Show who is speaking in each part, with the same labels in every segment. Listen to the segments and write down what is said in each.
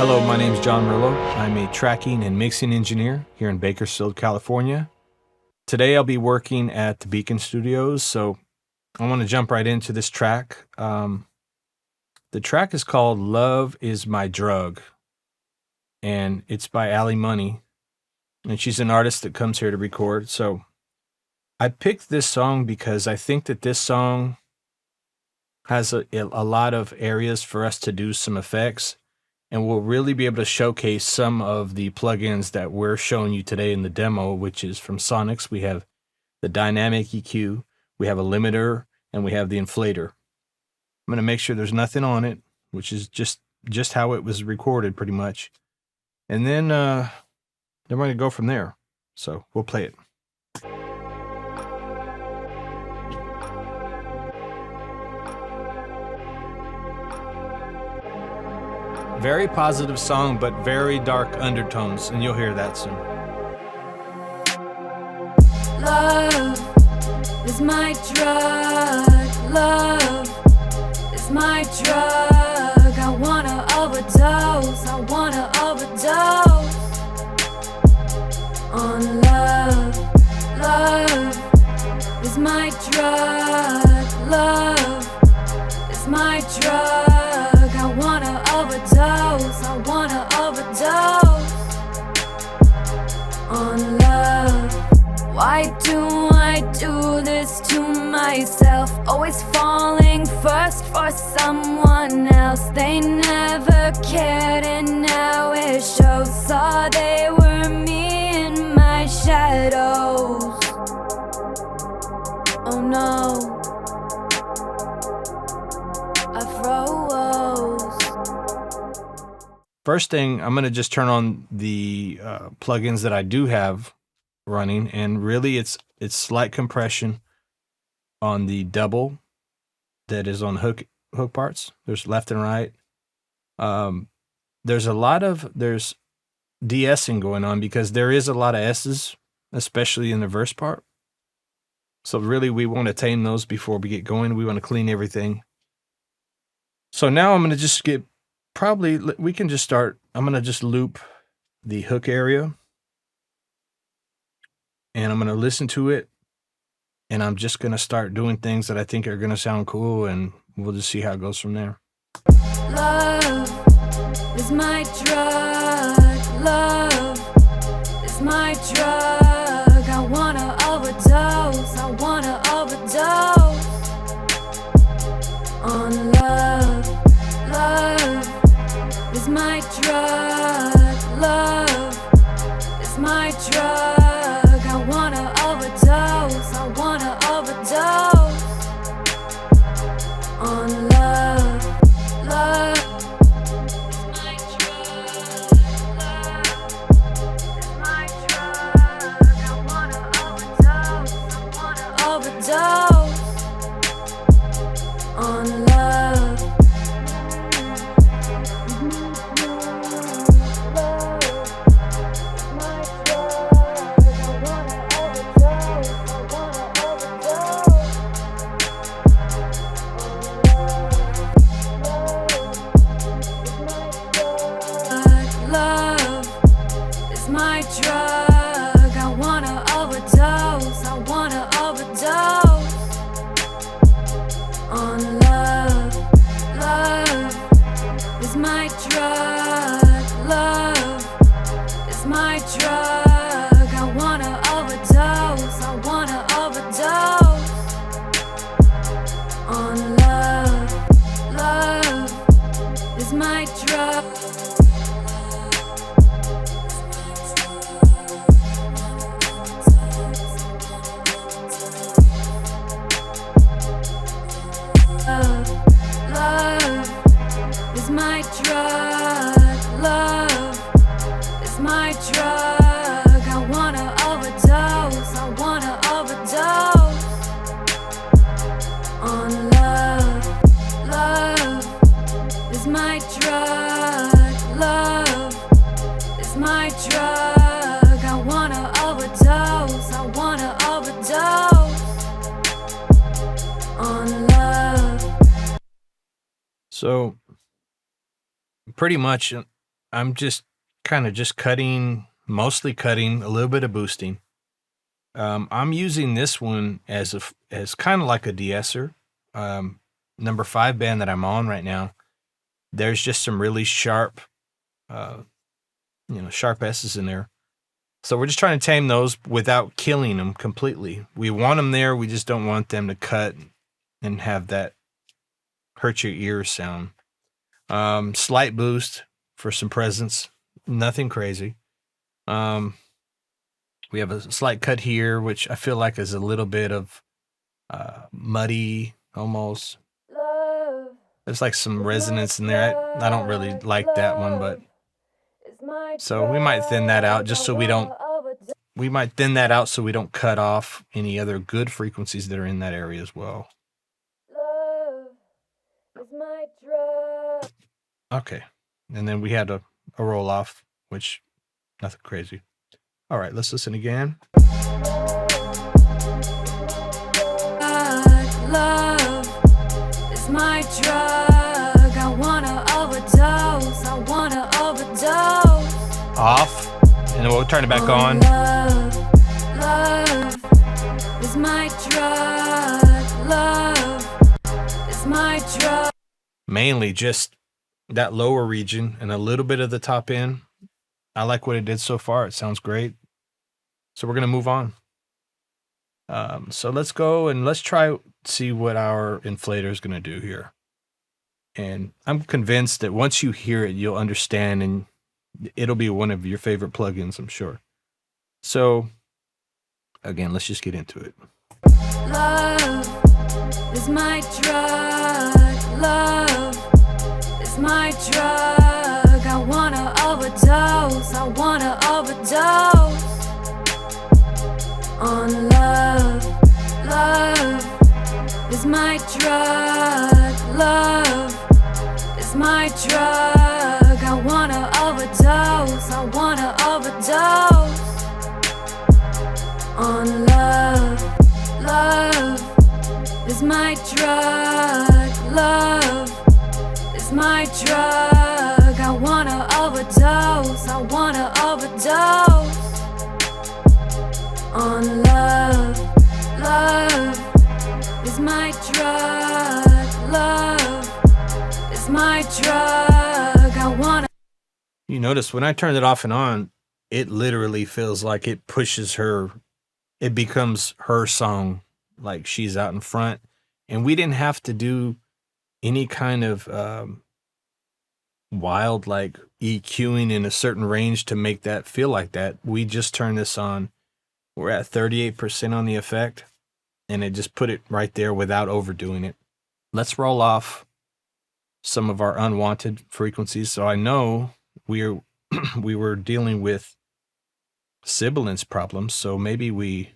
Speaker 1: Hello, my name is John Merlo. I'm a tracking and mixing engineer here in Bakersfield, California. Today I'll be working at the Beacon Studios, so I want to jump right into this track. The track is called Love Is My Drug, and it's by Allie Money, and she's an artist that comes here to record. So I picked this song because I think that this song has a lot of areas for us to do some effects, and we'll really be able to showcase some of the plugins that we're showing you today in the demo, which is from Sonnox. We have the Dyamic EQ, we have a limiter, and we have the Inflator. I'm going to make sure there's nothing on it, which is just how it was recorded pretty much. And then we're going to go from there. So we'll play it. Very positive song, but very dark undertones, and you'll hear that soon.
Speaker 2: Love is my drug. Love is my drug. I wanna overdose. I wanna overdose on love. Love is my drug. Love is my drug. I wanna overdose. I wanna overdose on love. Why do I do this to myself? Always falling first for someone else. They never cared and now it shows. Saw they were me in my shadows. Oh no, I froze.
Speaker 1: First thing, I'm going to just turn on the plugins that I do have running, and really it's slight compression on the double that is on hook parts. There's left and right. There's de-essing going on because there is a lot of S's, especially in the verse part. So really we want to tame those before we get going. We want to clean everything. So now I'm going to just we can just start. I'm going to just loop the hook area, and I'm going to listen to it, and I'm just going to start doing things that I think are going to sound cool, and we'll just see how it goes from there.
Speaker 2: Love is my drug. Love is my drug. I wanna overdose. I wanna overdose on love. Love is my drug. Love is my drug. I wanna overdose. I wanna overdose on love. Love is my drug. Love is my drug. I wanna overdose. I wanna overdose on love. My drug, I wanna overdose. I wanna overdose on love. Love is my drug. Love is my drug. I wanna overdose. I wanna overdose on love. Love is my drug. Love is my drug. Love is my drug. I wanna overdose. I wanna overdose on love. Love is my drug. Love is my drug. I wanna overdose. I wanna overdose on love.
Speaker 1: So pretty much I'm just kind of just cutting, mostly cutting, a little bit of boosting. I'm using this one as kind of like a de-esser. Number 5 band that I'm on right now, there's just some really sharp, sharp S's in there. So we're just trying to tame those without killing them completely. We want them there. We just don't want them to cut and have that hurt your ears sound. Slight boost for some presence. Nothing crazy. We have a slight cut here, which I feel like is a little bit of muddy almost. There's like some resonance in there. I don't really like that one, but so we might thin that out just so we don't. We might thin that out so we don't cut off any other good frequencies that are in that area as well. Okay, and then we had a roll off, which nothing crazy. All right, let's listen again.
Speaker 2: Love is my drug. I wanna overdose. I wanna overdose.
Speaker 1: Off, and then we'll turn it back on.
Speaker 2: Love is my drug. Love is my drug.
Speaker 1: Mainly just that lower region and a little bit of the top end. I like what it did so far. It sounds great. So we're going to move on. So let's go and let's see what our inflator is going to do here. And I'm convinced that once you hear it, you'll understand, and it'll be one of your favorite plugins, I'm sure. So again, let's just get into it.
Speaker 2: Love is my drug. Love is my drug. I wanna overdose. I wanna overdose on love. Love is my drug. Love is my drug. I wanna overdose. I wanna overdose on love. Love is my drug. Love is my drug. I wanna overdose. I wanna overdose on love. Love is my drug. Love is my drug. I wanna.
Speaker 1: You notice when I turn it off and on, it literally feels like it pushes her. It becomes her song, like she's out in front. And we didn't have to do any kind of wild like EQing in a certain range to make that feel like that. We just turned this on. We're at 38% on the effect, and it just put it right there without overdoing it. Let's roll off some of our unwanted frequencies. So I know we were dealing with sibilance problems, so maybe we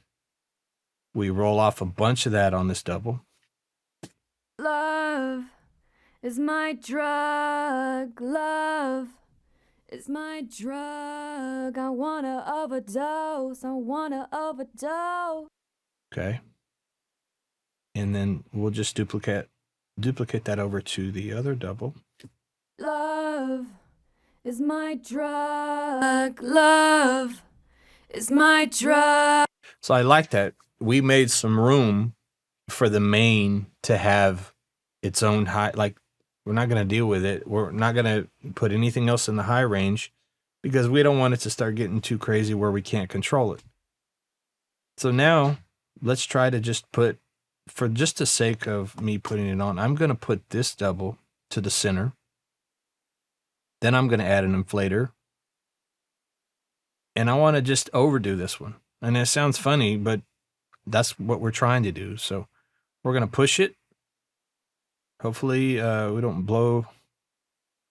Speaker 1: roll off a bunch of that on this double.
Speaker 2: Love is my drug. Love is my drug. I wanna overdose. I wanna overdose.
Speaker 1: Okay. And then we'll just duplicate that over to the other double.
Speaker 2: Love is my drug. Love is my drug.
Speaker 1: So I like that. We made some room for the main to have its own high. Like, we're not going to deal with it. We're not going to put anything else in the high range because we don't want it to start getting too crazy where we can't control it. So now let's try to just put, for just the sake of me putting it on, I'm going to put this double to the center. Then I'm going to add an inflator. And I want to just overdo this one. And it sounds funny, but that's what we're trying to do. So we're going to push it. Hopefully we don't blow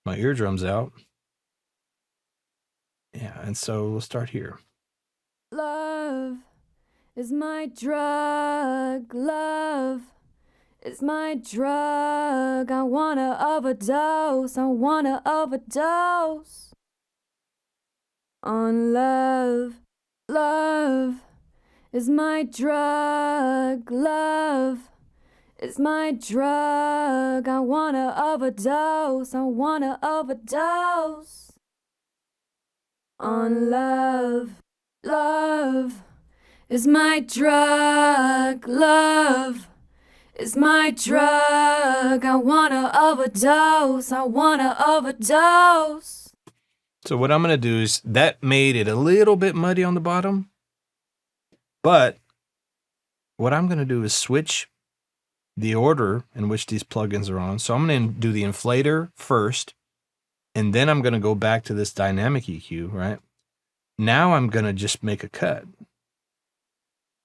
Speaker 1: my eardrums out. Yeah, and so we'll start here.
Speaker 2: Love is my drug. Love is my drug. I wanna overdose. I wanna overdose on love. Love is my drug. Love is my drug. I wanna overdose. I wanna overdose on love. Love is my drug. Love is my drug. I wanna overdose. I wanna overdose.
Speaker 1: So what I'm going to do is, that made it a little bit muddy on the bottom, but what I'm going to do is switch the order in which these plugins are on. So I'm going to do the inflator first, and then I'm going to go back to this dynamic EQ, right? Now I'm going to just make a cut.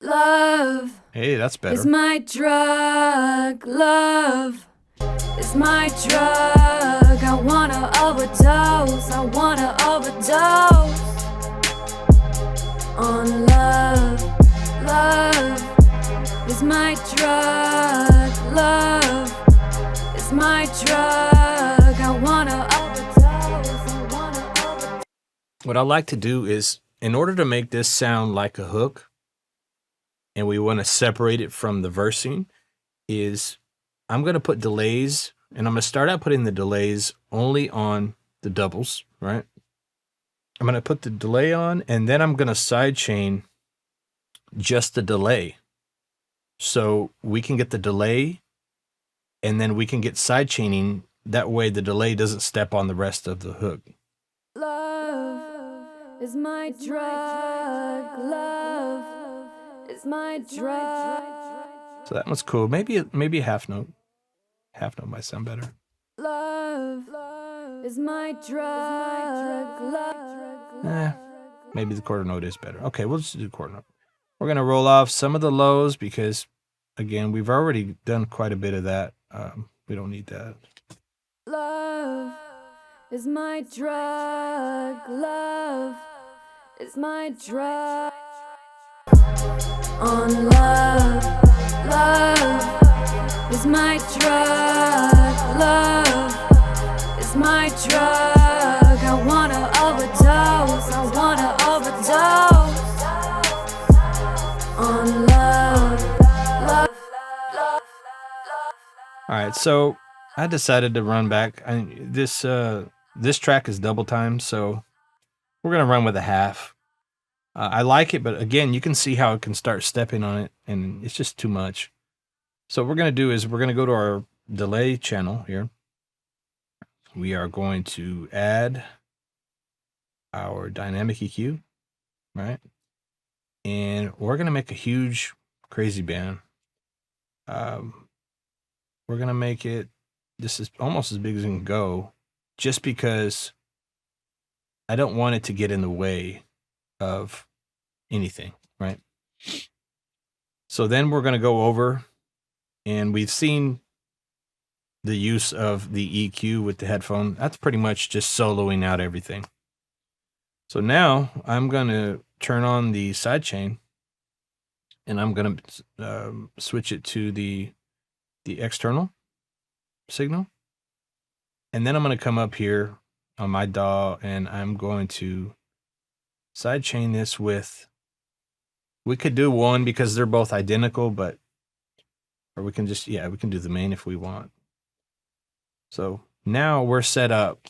Speaker 2: Love.
Speaker 1: Hey, that's better.
Speaker 2: Is my drug. Love is my drug. I wanna overdose. I wanna overdose on love. Love is my drug. Love is my drug. I wanna overdose. I wanna overdose.
Speaker 1: What I like to do is, in order to make this sound like a hook, and we want to separate it from the versing, is I'm going to put delays, and I'm going to start out putting the delays only on the doubles, right? I'm going to put the delay on, and then I'm going to sidechain just the delay. So we can get the delay, and then we can get sidechaining. That way the delay doesn't step on the rest of the hook.
Speaker 2: Love is my drug. Love is my drug.
Speaker 1: So that one's cool. Maybe a half note. Half note might sound better.
Speaker 2: Love is my drug. Love.
Speaker 1: Maybe the quarter note is better. Okay, we'll just do quarter note. We're going to roll off some of the lows because, again, we've already done quite a bit of that. We don't need that.
Speaker 2: Love is my drug. Love is my drug. On love. Love is my drug. Love is my drug. I wanna overdose. I wanna overdose on love.
Speaker 1: All right, so I decided to run back. This track is double time, so we're gonna run with a half. I like it, but again, you can see how it can start stepping on it, and it's just too much. So what we're going to do is we're going to go to our delay channel here. We are going to add our dynamic EQ, right? And we're going to make a huge, crazy band. We're going to make it, this is almost as big as it can go, just because I don't want it to get in the way of anything, right? So then we're going to go over, and we've seen the use of the EQ with the headphone. That's pretty much just soloing out everything. So now I'm going to turn on the sidechain, and I'm going to switch it to the external signal. And then I'm going to come up here on my DAW, and I'm going to sidechain this with, we could do one because they're both identical, but, or we can just, yeah, we can do the main if we want. So now we're set up,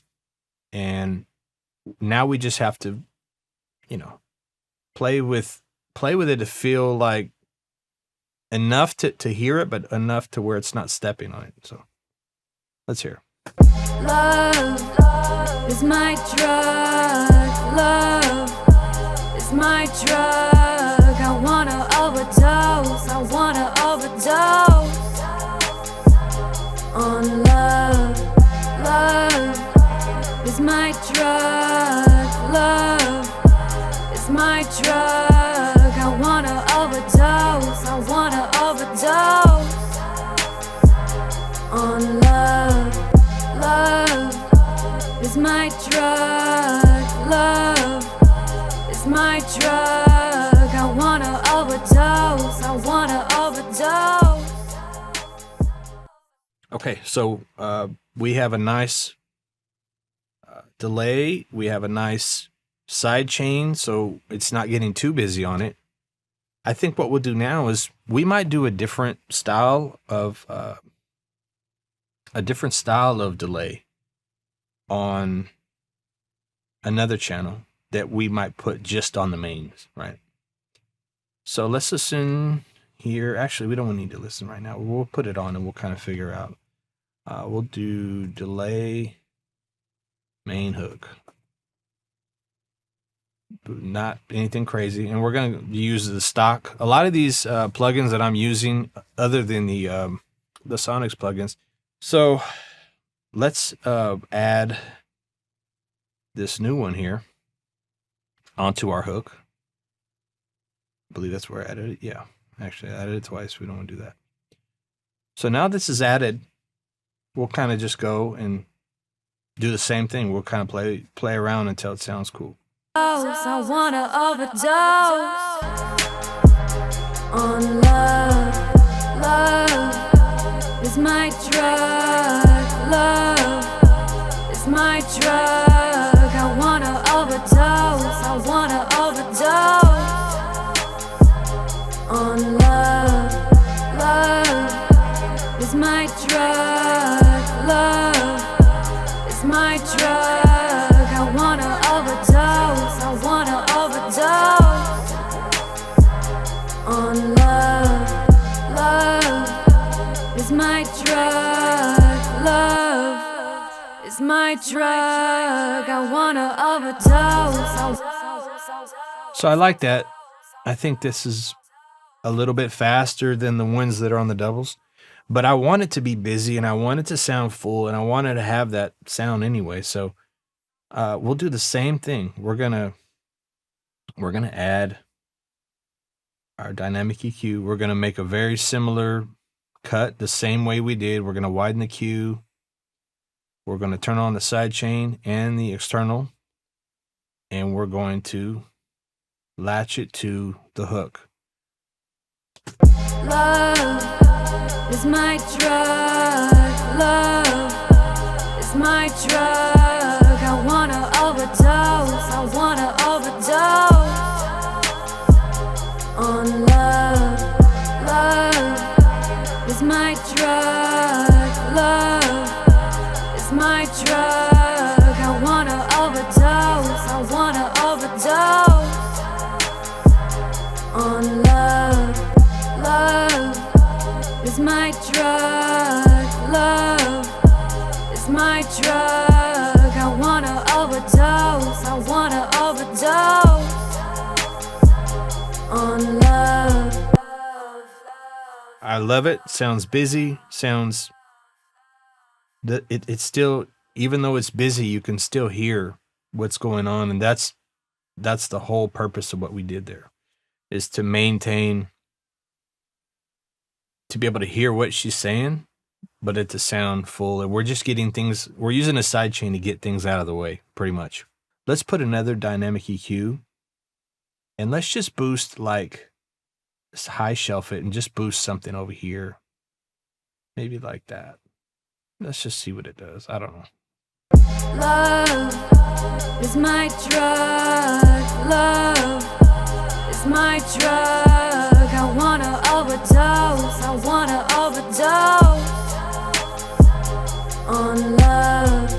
Speaker 1: and now we just have to, you know, play with it to feel like enough to hear it, but enough to where it's not stepping on it. So let's hear.
Speaker 2: Love is my drug. Love is my drug. I wanna overdose. I wanna overdose on love. Love is my drug. Love is my drug. I wanna overdose. I wanna overdose on love. Love is my drug. Love is my drug. I wanna overdose. I wanna overdose.
Speaker 1: Okay, so we have a nice delay. We have a nice side chain, so it's not getting too busy on it. I think what we'll do now is we might do a different style of delay on another channel. that we might put just on the mains, right? So let's listen here. Actually, we don't need to listen right now. We'll put it on and we'll kind of figure out. We'll do delay main hook. Not anything crazy. And we're going to use the stock. A lot of these plugins that I'm using, other than the Sonnox plugins. So let's add this new one here onto our hook. I believe that's where I added it. Yeah, actually, I added it twice. We don't want to do that. So now this is added, we'll kind of just go and do the same thing. We'll kind of play around until it sounds cool.
Speaker 2: I wanna overdose on love. Love is my drug. Love is my drug. I wanna overdose. I wanna overdose on love. Love is my drug. Love is my drug. I wanna overdose. I wanna overdose on love. Love is my drug. Love is my drug. I wanna overdose.
Speaker 1: So I like that. I think this is a little bit faster than the ones that are on the doubles, but I want it to be busy and I want it to sound full and I wanted to have that sound anyway. So we'll do the same thing. We're gonna add our dynamic EQ. We're gonna make a very similar cut the same way we did. We're gonna widen the Q. We're gonna turn on the sidechain and the external, and we're going to latch it to the hook.
Speaker 2: Love is my drug. Love is my drug. I wanna overdose. I wanna overdose on love. Love is my drug. Love is my drug. I wanna overdose. I wanna overdose on love. Love is my drug. Love is my drug. I wanna overdose. I wanna overdose on love.
Speaker 1: I love it. Sounds busy. Sounds it's still, even though it's busy, you can still hear what's going on, and that's the whole purpose of what we did there, is to maintain, to be able to hear what she's saying, but it to sound full. And we're just getting things, we're using a sidechain to get things out of the way, pretty much. Let's put another dynamic EQ, and let's just boost, like, high shelf it and just boost something over here. Maybe like that. Let's just see what it does. I don't know.
Speaker 2: Love is my drug. Love is my drug. I wanna overdose. I wanna overdose on love.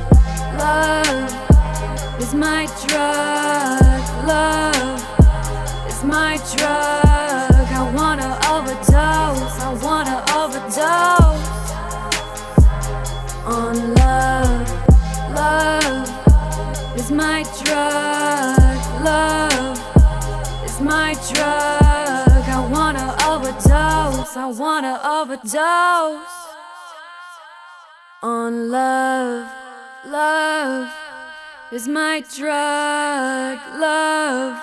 Speaker 2: Love is my drug. Love is my drug. I wanna overdose. I wanna overdose on love. Love is my drug. Love is my drug. I wanna overdose. I wanna overdose on love. Love is my drug. Love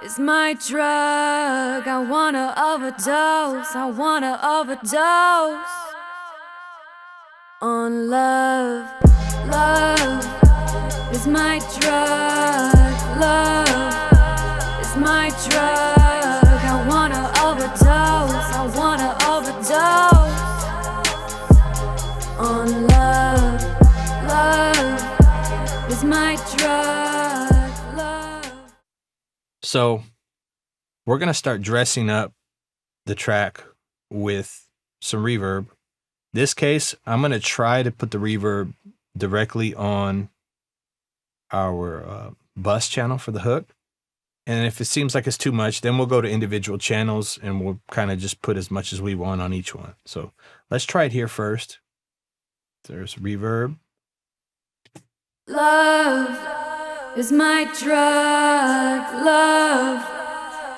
Speaker 2: is my drug. I wanna overdose. I wanna overdose on love. Love is my drug. Love is my drug. I wanna overdose. I wanna overdose on love. Love is my drug. Love.
Speaker 1: So we're going to start dressing up the track with some reverb. This case, I'm going to try to put the reverb directly on our bus channel for the hook. And if it seems like it's too much, then we'll go to individual channels and we'll kind of just put as much as we want on each one. So let's try it here first. There's reverb.
Speaker 2: Love is my drug. Love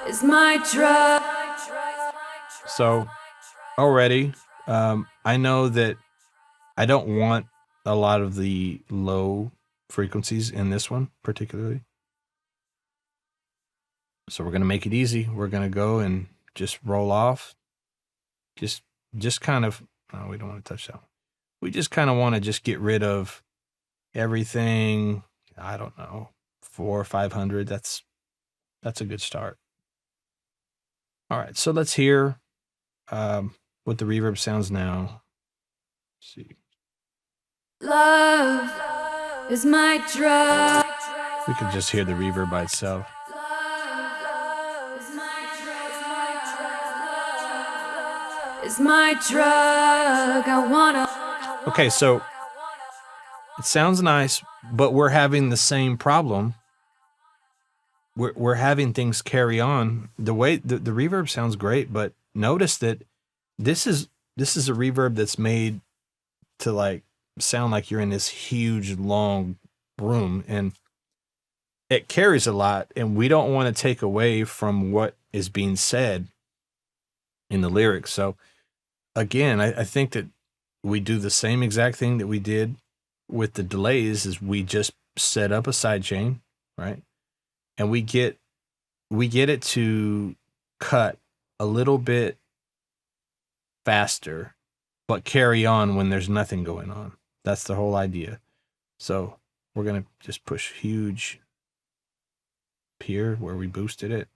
Speaker 2: is my drug.
Speaker 1: So already, I know that I don't want a lot of the low frequencies in this one particularly. So we're going to make it easy. We're going to go and just roll off. Just kind of, no, we don't want to touch that one. We just kind of want to just get rid of everything. I don't know, 400 or 500. That's a good start. All right. So let's hear what the reverb sounds now. Let's see.
Speaker 2: Love is my drug.
Speaker 1: We could just hear the reverb by itself.
Speaker 2: Is my drug. I wanna.
Speaker 1: Okay, so it sounds nice, but we're having the same problem. We're having things carry on. The way the reverb sounds great, but notice that this is a reverb that's made to like sound like you're in this huge long room, and it carries a lot, and we don't want to take away from what is being said in the lyrics. So again, I think that we do the same exact thing that we did with the delays, is we just set up a sidechain, right? And we get it to cut a little bit faster, but carry on when there's nothing going on. That's the whole idea. So we're going to just push huge up here where we boosted it.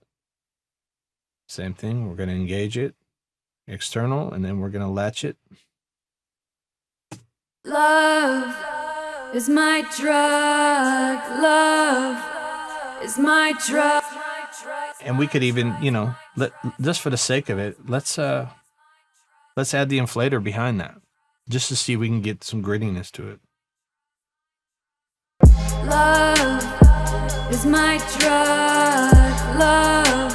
Speaker 1: Same thing. We're going to engage it external, and then we're going to latch it.
Speaker 2: Love is my drug. Love is my drug.
Speaker 1: And we could even, you know, just for the sake of it, let's add the inflator behind that, just to see if we can get some grittiness to it.
Speaker 2: Love is my drug. Love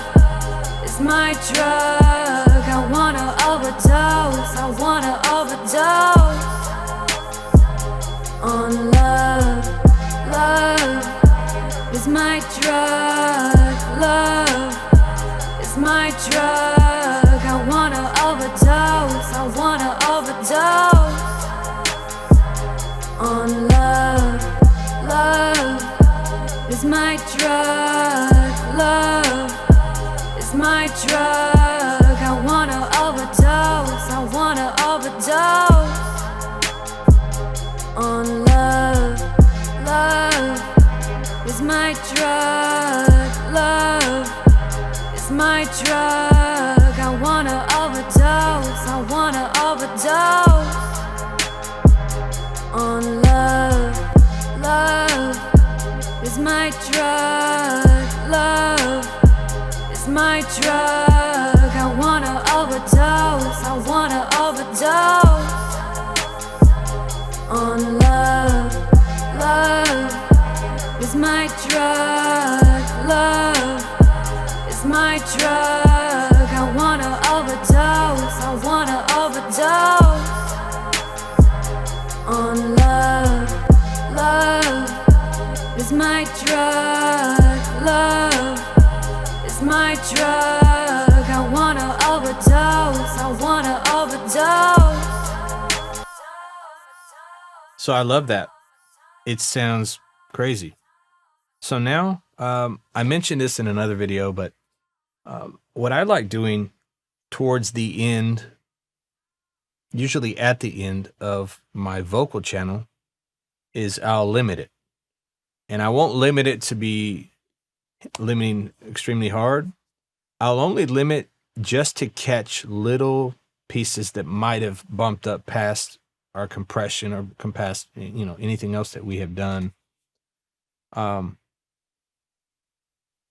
Speaker 2: is my drug. I wanna overdose. I wanna overdose on love. Love is my drug. Love is my drug. I wanna overdose. I wanna overdose on love. Love is my drug. Love is my drug. I wanna overdose. I wanna overdose on love. Love is my drug. Love is my drug. I wanna overdose. I wanna overdose on love. Love is my drug. Love is my drug. I wanna overdose. I wanna overdose on love. Love is my drug. Love is my drug. I wanna overdose. I wanna overdose on love. Love is my drug. Love is my drug. I wanna overdose. I wanna overdose.
Speaker 1: So I love that. It sounds crazy. So now, I mentioned this in another video, but what I like doing towards the end, usually at the end of my vocal channel, is I'll limit it. And I won't limit it to be limiting extremely hard. I'll only limit just to catch little pieces that might have bumped up past our compression or past, you know, anything else that we have done. But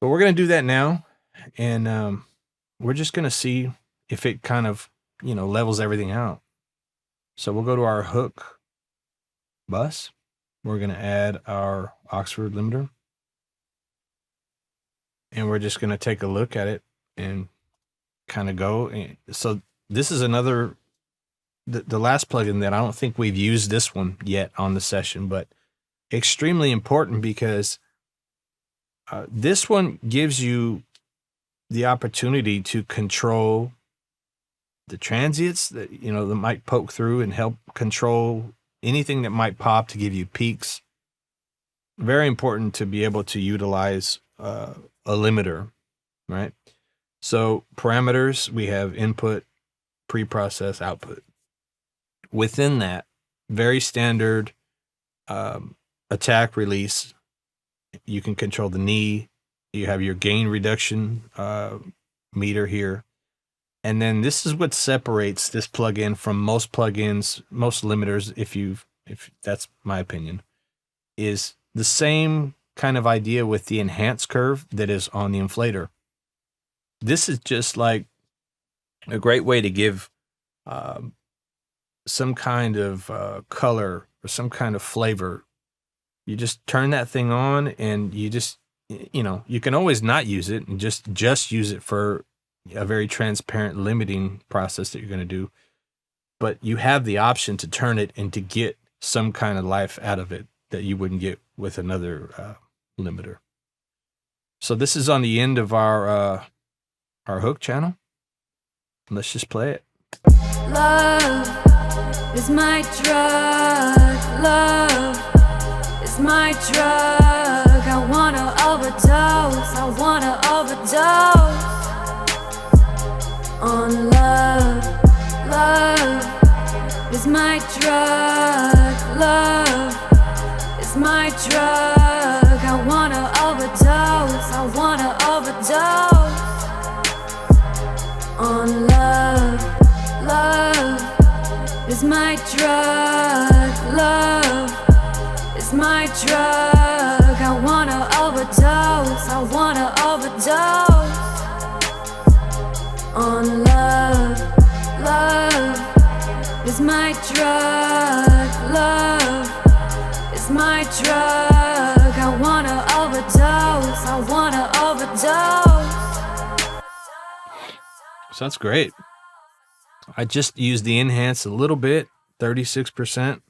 Speaker 1: we're going to do that now, and we're just going to see if it kind of, you know, levels everything out. So we'll go to our hook bus. We're going to add our Oxford limiter. and we're just going to take a look at it and kind of go. And so this is another, the last plugin that I don't think we've used this one yet on the session, but extremely important because this one gives you the opportunity to control the transients that, you know, that might poke through and help control anything that might pop to give you peaks. Very important to be able to utilize a limiter, right? So parameters, we have input, preprocess, output. Within that, very standard attack release. You can control the knee. You have your gain reduction meter here. And then this is what separates this plugin from most plugins, most limiters, if that's my opinion, is the same kind of idea with the enhance curve that is on the Inflator. This is just like a great way to give some kind of color or some kind of flavor. You just turn that thing on and you just, you know, you can always not use it and just use it for a very transparent limiting process that you're going to do. But you have the option to turn it and to get some kind of life out of it that you wouldn't get with another limiter. So this is on the end of our hook channel. Let's just play it.
Speaker 2: Love is my drug. Love is my drug. I wanna overdose. I wanna overdose on love. Love is my drug. Love is my drug. I wanna overdose. I wanna overdose on love. Love is my drug. Love is my drug. I wanna overdose. I wanna overdose on love. Love is my drug. Love is my drug. I wanna overdose. I wanna overdose.
Speaker 1: So that's great. I just used the enhance a little bit, 36%.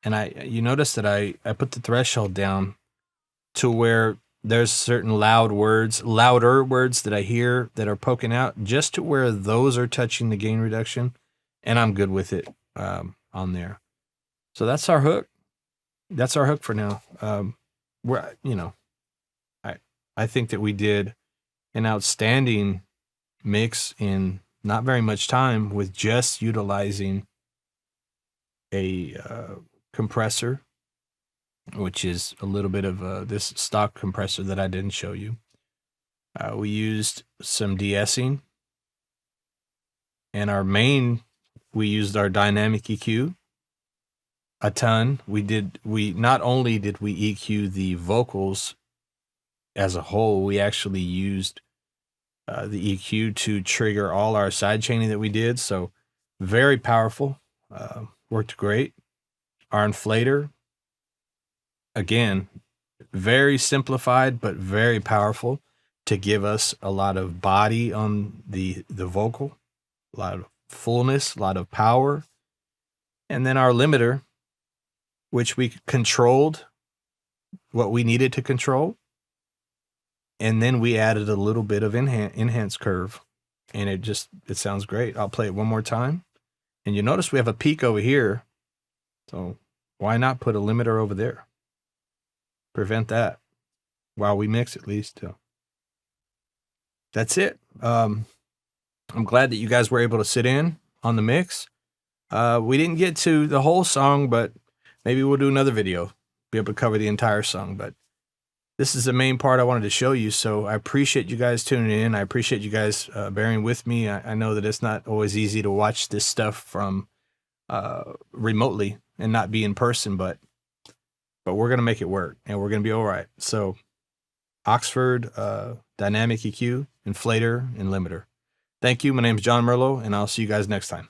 Speaker 1: And you notice that I put the threshold down to where there's certain louder words that I hear that are poking out, just to where those are touching the gain reduction, and I'm good with it on there. So that's our hook. That's our hook for now. We're, you know, I think that we did an outstanding mix in not very much time with just utilizing a compressor, which is a little bit of this stock compressor that I didn't show you. We used some de-essing, and we used our Dyamic EQ a ton. We not only did we EQ the vocals as a whole, we actually used the EQ to trigger all our sidechaining that we did. So very powerful, worked great. Our Inflator, again, very simplified, but very powerful to give us a lot of body on the vocal, a lot of fullness, a lot of power. And then our limiter, which we controlled what we needed to control. And then we added a little bit of enhance curve, and it sounds great. I'll play it one more time. And you notice we have a peak over here. So why not put a limiter over there? Prevent that while we mix, at least. That's it. I'm glad that you guys were able to sit in on the mix. We didn't get to the whole song, but maybe we'll do another video, be able to cover the entire song. But this is the main part I wanted to show you. So I appreciate you guys tuning in. I appreciate you guys bearing with me. I know that it's not always easy to watch this stuff from remotely and not be in person, but we're going to make it work, and we're going to be all right. So Oxford, Dyamic EQ, Inflator, and Limiter. Thank you. My name is John Merlo, and I'll see you guys next time.